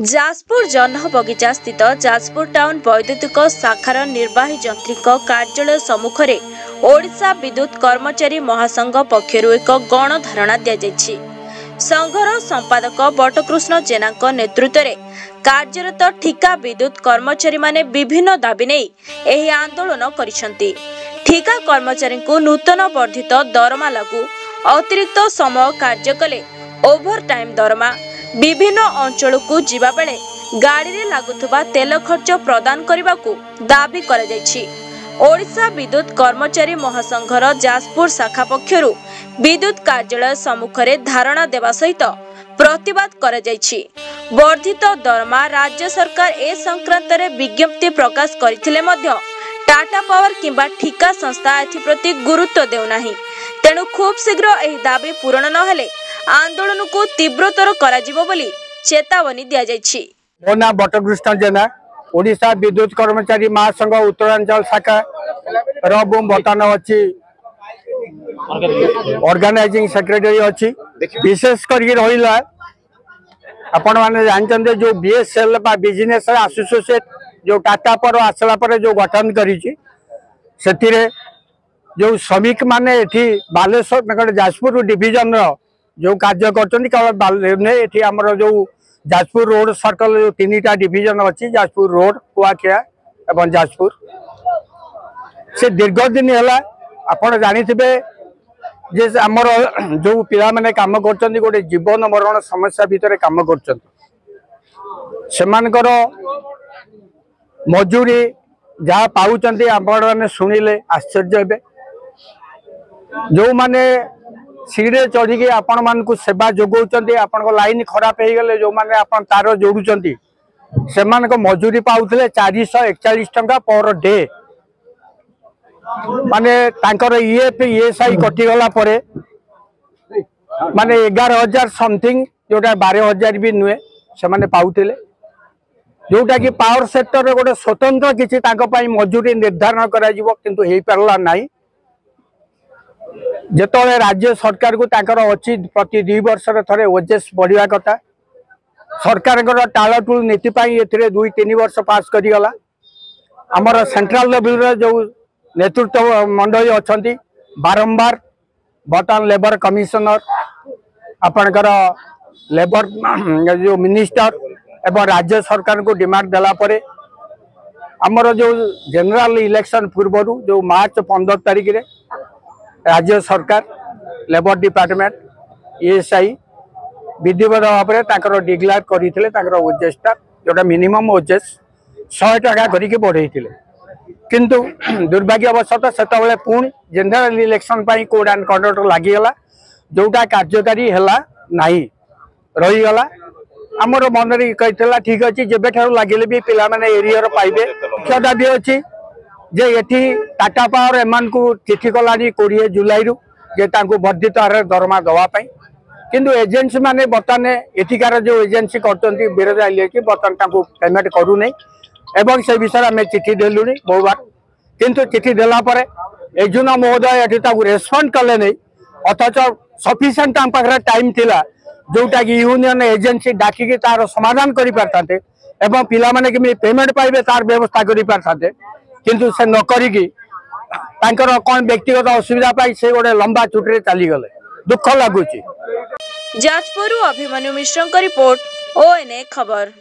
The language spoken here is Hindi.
जाजपुर जन बगिचा स्थित जाजपुर टाउन वैद्युतिक शाखार निर्वाही जंत्रिक कार्यालय सम्मुख में ओडिशा विद्युत कर्मचारी महासंघ पक्षरु एक गणधारणा दिया। संघर संपादक बटकृष्ण जेना नेतृत्व में कार्यरत ठिका विद्युत कर्मचारी माने विभिन्न दाबी नहीं एही आंदोलन करिसेंती। ठिका कर्मचारी को नूतन वर्धित दरमा लागू, अतिरिक्त समय कार्य कले ओभर टाइम दरमा, विभिन्न अंचल को जीवा बेले गाड़ी रे लागुथुबा तेल खर्च प्रदान करने को दाबी करा जायछि। ओडिशा विद्युत कर्मचारी महासंघर जाजपुर शाखा पक्षरु विद्युत कार्यालय सम्मुख में धारणा देवा सहित प्रतिवाद करा जायछि। वर्धित दरमा राज्य सरकार ए संक्रांत रे विज्ञप्ति प्रकाश करथिले मध्य टाटा पावर किंबा ठिका संस्था एथिप्रति गुरुत्व देउनाही। तेणु खूब शीघ्र एही दाबी पूरण न हेले आंदोलन को तीव्रतर कराजिबो बोली चेतावनी दिया जायछि। मो ना बटकृष्ण जेना, ओडिशा विद्युत कर्मचारी महासंघ उत्तरांचल शाखा रबु बर्तन अच्छी ऑर्गेनाइजिंग सेक्रेटरी अच्छी। विशेष करके रहा आपण मैंने जानते जो बीएसएल बिजनेस एसोसिएट जो टाटा पर आसला पर जो गठन करी जो श्रमिक माने एठी बालेश्वर जाजपुर डिविजन जो कार्य कर जो जाजपुर रोड सर्कल जो 3टा डिविजन अच्छी जाजपुर रोड कुआखिया एवं जाजपुर से दीर्घ दिन है आपड़ जानिथिबे जे आमर जो पिला माने काम करचंदी गोटे जीवन मरण समस्या भितर काम करचंदी सेमानकर मजूरी जहाँ पाउचंदी आपण माने सुनिले आश्चर्य हेबे। जो माने सीढ़े चढ़ी आपण मानकु सेवा जोगौचंदी आपण लाइन खराब हो गले जो माने आपण तार जोड़ुचंदी सेमान को मजूरी पाउथले 441 टंका पर डे माने तांकर ईएसआई कटि गला परे माने 11,000 समथिंग जोटा 12,000 भी नुए से माने पाउथले जोटा कि पावर सेक्टर रे गोटे स्वतंत्र किछि तांको पई मजूरी निर्धारण करा जिवो किंतु हेई परला नाही। जेतोले राज्य सरकार को तांकर अछि प्रति 2 वर्ष रे थरे ओजेस बढ़िया कथा सरकार टालटुल नीति पाई एथिरे 2-3 वर्ष पास करी गला। हमर सेंट्रल लेवल रे जो नेतृत्व मंडली अच्छी बारंबार बर्तमान लेबर कमिशनर आपणकर लेबर जो मिनिस्टर एवं राज्य सरकार को डिमांड देला परे हमर जो जनरल इलेक्शन पूर्व जो मार्च 15 तारिख रे राज्य सरकार लेबर डिपार्टमेंट ईएसआई विधिवत भाव में डिक्लेयर करते ओजेसटा जोटा मिनिमम ओजेस 100 टका करके बढ़े किंतु दुर्भाग्यवशत से पुणी general election code and conduct लगिगला जोटा कार्यकारी है नहीं रहीगला। आमर मन कही ठीक अच्छे जब लगे भी पिला माने एरियर पाइबे मुख्यता भी अच्छी जे एठी टाटा पावर एमान को चिठी कलानी 20 जुलाई रु जे तांको वर्धित दरमा दवापाई किंतु एजेंसी माने बर्तमान एथिकार जो एजेंसी करते बिरजा इलेक्ट्री बर्तमान तांको पेमेंट करू नहीं एवं से विषय में चिठी देलुनी बहु बार किंतु चिठी देला परे एजुन महोदय एठी ताकू रेस्पॉन्ड कले नहीं अथच सफिशिएंट ताम पाखरे टाइम थिला जोटा कि यूनियन एजेंसी डाकी तार समाधान करि परताते एवं पिला माने कि पेमेंट पाइबे तार व्यवस्था करि परताते किंतु से न करिकी तांकर कोन व्यक्तिगत असुविधा पाई से गोटे लंबा छुट्टी चली गले दुख लगुची। जाजपुर अभिमन्यु मिश्र रिपोर्ट ONA खबर।